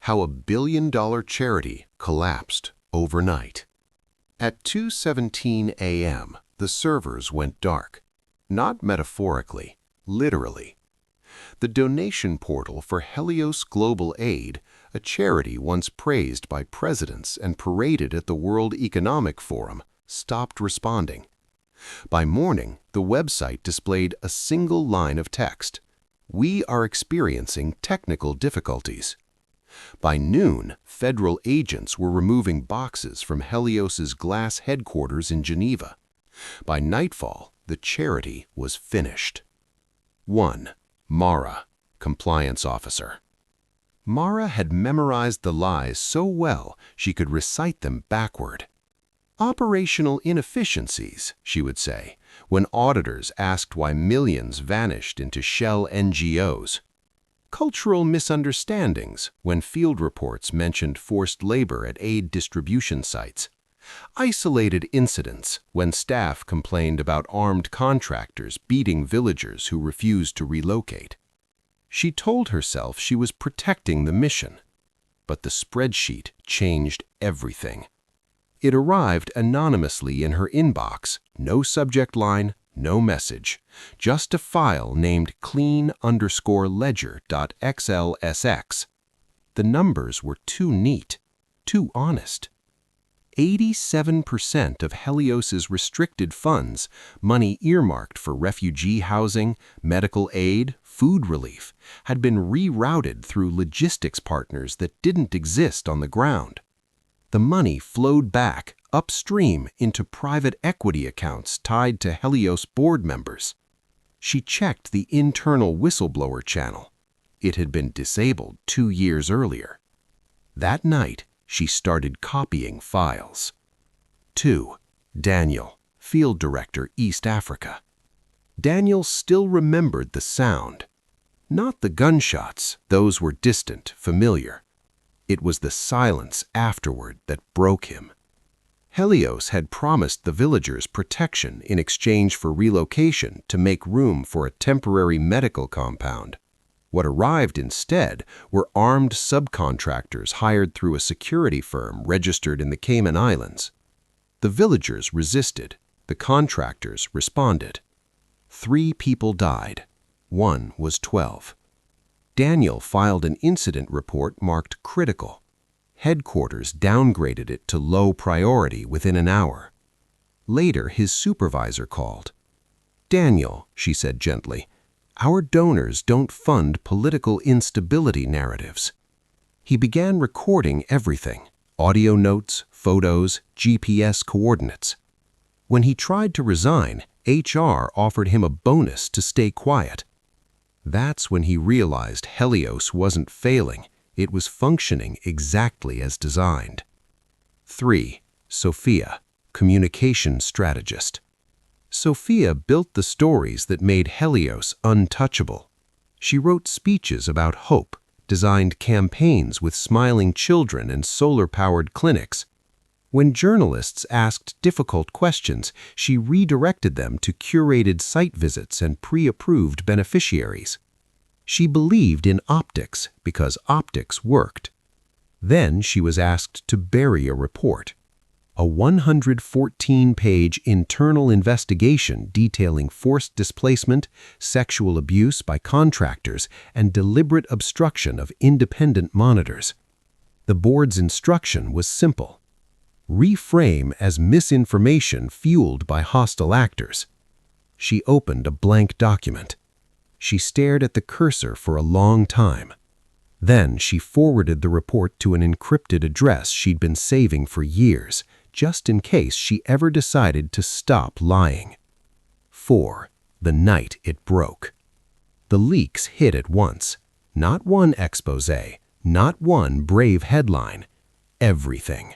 How a billion-dollar charity collapsed overnight. At 2:17 a.m., the servers went dark. Not metaphorically, literally. The donation portal for Helios Global Aid, a charity once praised by presidents and paraded at the World Economic Forum, stopped responding. By morning, the website displayed a single line of text: "We are experiencing technical difficulties." By noon, federal agents were removing boxes from Helios's glass headquarters in Geneva. By nightfall, the charity was finished. 1. Mara, compliance officer. Mara had memorized the lies so well she could recite them backward. "Operational inefficiencies," she would say, when auditors asked why millions vanished into shell NGOs. "Cultural misunderstandings," when field reports mentioned forced labor at aid distribution sites. "Isolated incidents," when staff complained about armed contractors beating villagers who refused to relocate. She told herself she was protecting the mission. But the spreadsheet changed everything. It arrived anonymously in her inbox, no subject line, no message, just a file named clean_ledger.xlsx. The numbers were too neat, too honest. 87% of Helios's restricted funds, money earmarked for refugee housing, medical aid, food relief, had been rerouted through logistics partners that didn't exist on the ground. The money flowed back upstream into private equity accounts tied to Helios board members. She checked the internal whistleblower channel. It had been disabled 2 years earlier. That night, she started copying files. 2. Daniel, Field Director, East Africa. Daniel still remembered the sound. Not the gunshots, those were distant, familiar. It was the silence afterward that broke him. Helios had promised the villagers protection in exchange for relocation to make room for a temporary medical compound. What arrived instead were armed subcontractors hired through a security firm registered in the Cayman Islands. The villagers resisted. The contractors responded. 3 people died. 1 was 12. Daniel filed an incident report marked critical. Headquarters downgraded it to low priority within an hour. Later, his supervisor called. "Daniel," she said gently, "our donors don't fund political instability narratives." He began recording everything: audio notes, photos, GPS coordinates. When he tried to resign, HR offered him a bonus to stay quiet. That's when he realized Helios wasn't failing. It was functioning exactly as designed. 3. Sophia, communication strategist. Sophia built the stories that made Helios untouchable. She wrote speeches about hope, designed campaigns with smiling children and solar-powered clinics. When journalists asked difficult questions, she redirected them to curated site visits and pre-approved beneficiaries. She believed in optics because optics worked. Then she was asked to bury a report. A 114-page internal investigation detailing forced displacement, sexual abuse by contractors, and deliberate obstruction of independent monitors. The board's instruction was simple: reframe as misinformation fueled by hostile actors. She opened a blank document. She stared at the cursor for a long time. Then she forwarded the report to an encrypted address she'd been saving for years, just in case she ever decided to stop lying. 4. The night it broke. The leaks hit at once. Not one exposé, not one brave headline. Everything.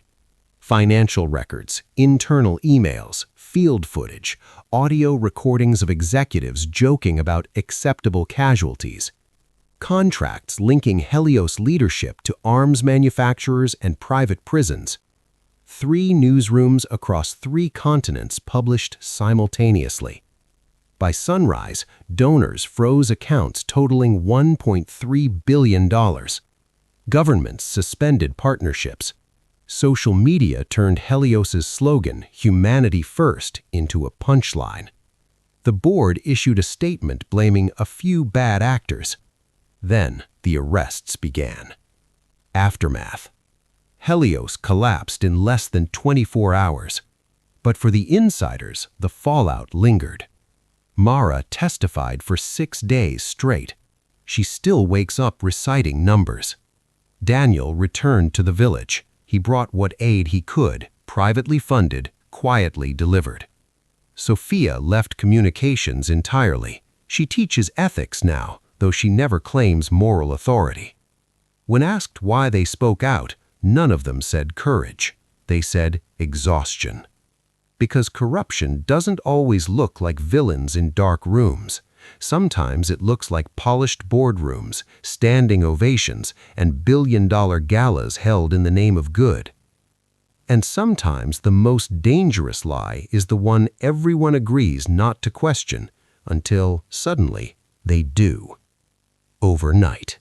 Financial records, internal emails, field footage, audio recordings of executives joking about acceptable casualties. Contracts linking Helios leadership to arms manufacturers and private prisons. 3 newsrooms across 3 continents published simultaneously. By sunrise, donors froze accounts totaling $1.3 billion. Governments suspended partnerships. Social media turned Helios's slogan, "Humanity First," into a punchline. The board issued a statement blaming a few bad actors. Then the arrests began. Aftermath. Helios collapsed in less than 24 hours. But for the insiders, the fallout lingered. Mara testified for 6 days straight. She still wakes up reciting numbers. Daniel returned to the village. He brought what aid he could, privately funded, quietly delivered. Sophia left communications entirely. She teaches ethics now, though she never claims moral authority. When asked why they spoke out, none of them said courage. They said exhaustion. Because corruption doesn't always look like villains in dark rooms. Sometimes it looks like polished boardrooms, standing ovations, and billion-dollar galas held in the name of good. And sometimes the most dangerous lie is the one everyone agrees not to question, until, suddenly, they do. Overnight.